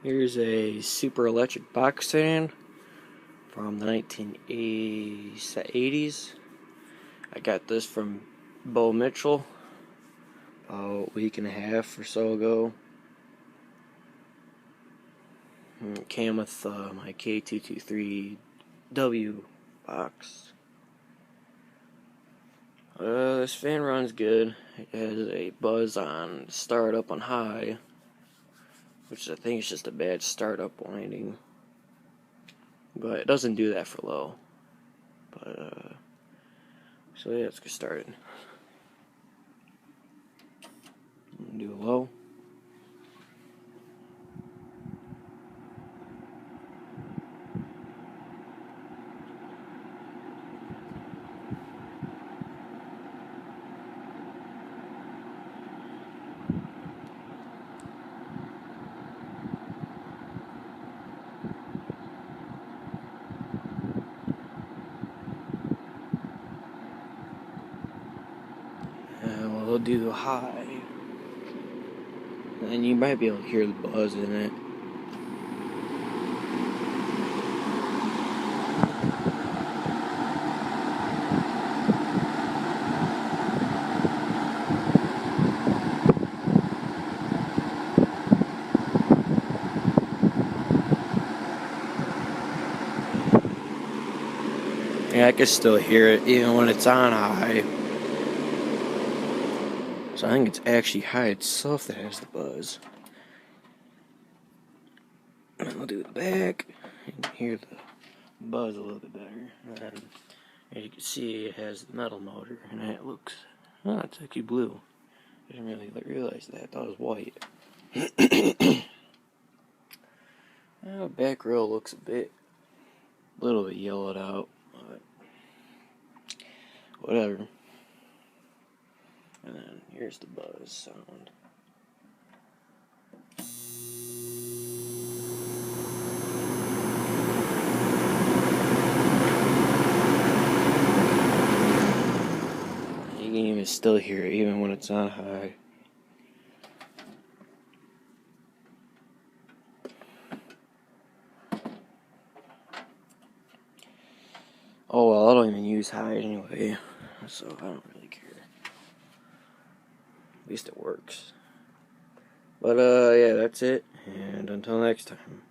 Here's a Superelectric box fan from the 1980s. I got this from Bo Mitchell about a week and a half or so ago. It came with my K223W box. This fan runs good. It has a buzz on startup on high, which I think is just a bad startup winding. But it doesn't do that for low. But so yeah, let's get started. Do low. And we'll do high. And you might be able to hear the buzz in it. Yeah, I can still hear it even when it's on high. So I think it's actually high itself that has the buzz. And I'll do the back. You can hear the buzz a little bit better. And as you can see, it has the metal motor, and it looks, oh, it's actually blue. I didn't really realize that. I thought it was white. Back row looks a little bit yellowed out, but whatever. And then here's the buzz sound. You can even still hear it even when it's on high. Oh well, I don't even use high anyway, so I don't really care. At least it works. But yeah, that's it, and until next time.